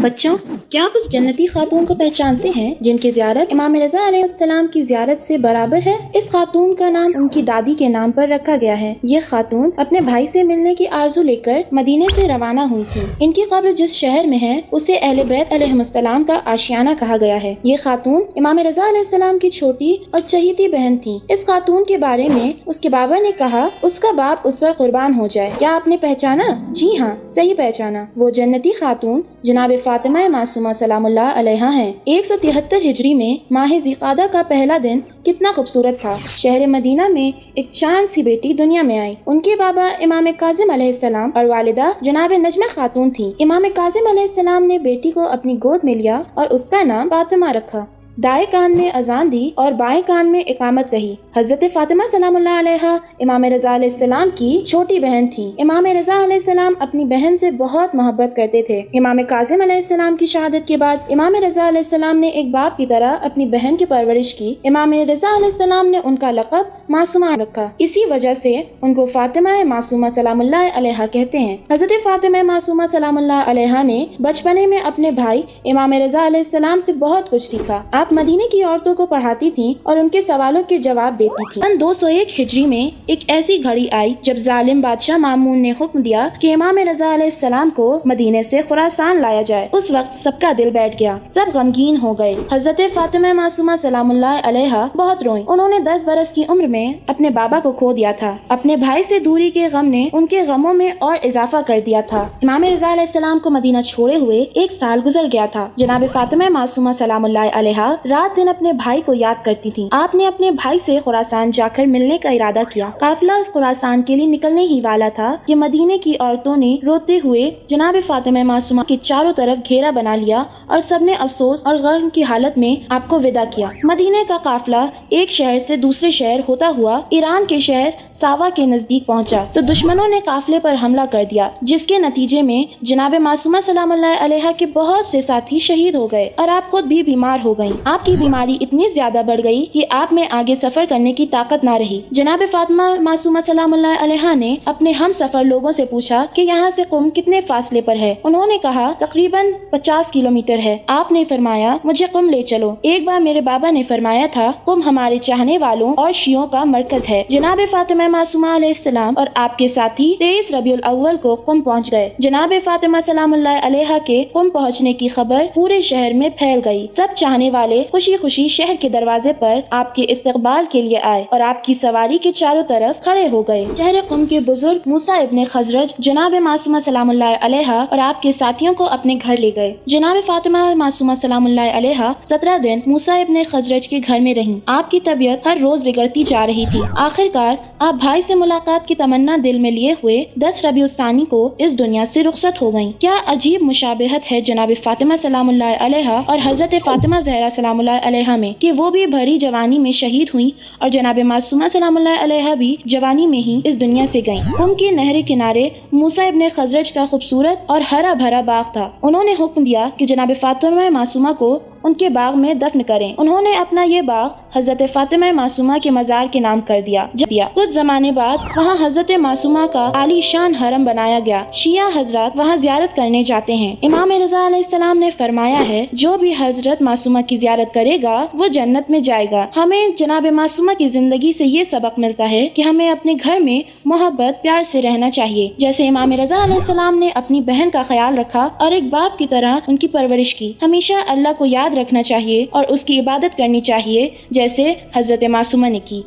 بچوں، کیا آپ اس جنتی خاتون کو پہچانتے ہیں جن کی زیارت امام رضا علیہ السلام کی زیارت سے برابر ہے؟ اس خاتون کا نام ان کی دادی کے نام پر رکھا گیا ہے۔ یہ خاتون اپنے بھائی سے ملنے کی آرزو لے کر مدینے سے روانہ ہوئی تھی۔ ان کی قبر جس شہر میں ہے اسے اہل بیت علیہ السلام کا آشیانہ کہا گیا ہے۔ یہ خاتون امام رضا علیہ السلام کی چھوٹی اور چہیتی بہن تھی۔ اس خاتون کے بارے میں اس کے بابا نے کہا اس کا باپ اس پر قربان ہو جائے۔ کیا آپ نے پہچانا؟ جی ہاں، صحیح پہچانا۔ وہ جنتی خاتون جناب فاطمہ معصومہ سلام اللہ علیہا ہیں۔ 173 ہجری میں ماہ ذی القعدہ کا پہلا دن کتنا خوبصورت تھا۔ شہر مدینہ میں ایک چاند سی بیٹی دنیا میں آئی۔ ان کے بابا امام کاظم علیہ السلام اور والدہ جناب نجمہ خاتون تھی۔ امام کاظم علیہ السلام نے بیٹی کو اپنی گود میں لیا اور اس کا نام فاطمہ رکھا۔ دائیں کان میں اذان دی اور بائیں کان میں اقامت کہی۔ حضرت فاطمہ سلام اللہ علیہا امام رضا علیہ السلام کی چھوٹی بہن تھی۔ امام رضا علیہ السلام اپنی بہن سے بہت محبت کرتے تھے۔ امام کاظم علیہ السلام کی شہادت کے بعد امام رضا علیہ السلام نے ایک باپ کی طرح اپنی بہن کی پرورش کی۔ امام رضا علیہ السلام نے ان کا لقب معصومہ رکھا۔ اسی وجہ سے ان کو فاطمہ معصومہ سلام اللہ علیہا کہتے ہیں۔ حضرت فاطمہ معصومہ سلام اللہ علیہا نے بچپنے میں اپنے بھائی امام رضا علیہ السلام سے بہت کچھ سیکھا۔ آپ مدینے کی عورتوں کو پڑھاتی تھیں اور ان کے سوالوں کے جواب دیتی تھیں۔ 201 ہجری میں ایک ایسی گھڑی آئی جب ظالم بادشاہ مامون نے حکم دیا کہ امام رضا علیہ السلام کو مدینے سے خراسان لایا جائے۔ اس وقت سب کا دل بیٹھ گیا، سب غمگین ہو گئے۔ حضرت فاطمہ معصومہ سلام اللہ علیہا بہت روئیں۔ انہوں نے 10 برس کی عمر میں اپنے بابا کو کھو دیا تھا۔ اپنے بھائی سے دوری کے غم نے ان کے غموں میں اور اضافہ کر دیا تھا۔ امام رضا علیہ السلام کو مدینہ چھوڑے ہوئے 1 سال گزر گیا تھا۔ جناب فاطمہ معصومہ سلام اللہ علیہا رات دن اپنے بھائی کو یاد کرتی تھی۔ آپ نے اپنے بھائی سے خراسان جا کر ملنے کا ارادہ کیا۔ قافلہ خراسان کے لیے نکلنے ہی والا تھا کہ مدینے کی عورتوں نے روتے ہوئے جناب فاطمہ معصومہ کے چاروں طرف گھیرا بنا لیا اور سب نے افسوس اور غم کی حالت میں آپ کو وداع کیا۔ مدینے کا قافلہ ایک شہر سے دوسرے شہر ہوتا ہوا ایران کے شہر ساوا کے نزدیک پہنچا تو دشمنوں نے قافلے پر حملہ کر دیا، جس کے نتیجے میں جناب معصومہ سلام اللہ علیہا کے بہت سے ساتھی شہید ہو گئے اور آپ خود بھی بیمار ہو گئیں۔ آپ کی بیماری اتنی زیادہ بڑھ گئی کہ آپ میں آگے سفر کرنے کی طاقت نہ رہی۔ جناب فاطمہ معصومہ سلام اللہ علیہا نے اپنے ہم سفر لوگوں سے پوچھا کہ یہاں سے قم کتنے فاصلے پر ہے؟ انہوں نے کہا تقریباً 50 کلومیٹر ہے۔ آپ نے فرمایا مجھے قم لے چلو۔ ایک بار میرے بابا نے فرمایا تھا قم ہمارے چاہنے والوں اور شیعوں کا مرکز ہے۔ جناب فاطمہ معصومہ علیہ السلام اور آپ کے ساتھی 23 ربیع الاول کو قم پہنچ گئے۔ جناب فاطمہ سلام اللہ علیہا کے قم پہنچنے کی خبر پورے شہر میں پھیل گئی۔ سب چاہنے والے خوشی خوشی شہر کے دروازے پر آپ کے استقبال کے لیے آئے اور آپ کی سواری کے چاروں طرف کھڑے ہو گئے۔ شہر قم کے بزرگ موسیٰ ابن خزرج جناب معصومہ سلام اللہ علیہا اور آپ کے ساتھیوں کو اپنے گھر لے گئے۔ جناب فاطمہ معصومہ سلام اللہ علیہا 17 دن موسیٰ ابن خزرج کے گھر میں رہیں۔ آپ کی طبیعت ہر روز بگڑتی جا رہی تھی۔ آخر کار آپ بھائی سے ملاقات کی تمنا دل میں لیے ہوئے 10 ربیع الثانی کو اس دنیا سے رخصت ہو گئیں۔ کیا عجیب مشابہت ہے جناب فاطمہ سلام اللہ علیہا اور حضرت فاطمہ زہرا سلام اللہ علیہا میں کہ وہ بھی بھری جوانی میں شہید ہوئیں اور جناب معصومہ سلام اللہ علیہا بھی جوانی میں ہی اس دنیا سے گئیں۔ قم کے نہر کنارے موسیٰ ابن خزرج کا خوبصورت اور ہرا بھرا باغ تھا۔ انہوں نے حکم دیا کہ جناب فاطمہ معصومہ کو ان کے باغ میں دفن کریں۔ انہوں نے اپنا یہ باغ حضرت فاطمہ معصومہ کے مزار کے نام کر دیا۔ کچھ زمانے بعد وہاں حضرت معصومہ کا عالی شان حرم بنایا گیا۔ شیعہ حضرات وہاں زیارت کرنے جاتے ہیں۔ امام رضا علیہ السلام نے فرمایا ہے جو بھی حضرت معصومہ کی زیارت کرے گا وہ جنت میں جائے گا۔ ہمیں جناب معصومہ کی زندگی سے یہ سبق ملتا ہے کہ ہمیں اپنے گھر میں محبت پیار سے رہنا چاہیے، جیسے امام رضا علیہ السلام نے اپنی بہن کا خیال رکھا اور ایک باپ کی طرح ان کی پرورش کی۔ ہمیشہ اللہ کو یاد رکھنا چاہیے اور اس کی عبادت کرنی چاہیے جیسے حضرت معصومہ نے کی۔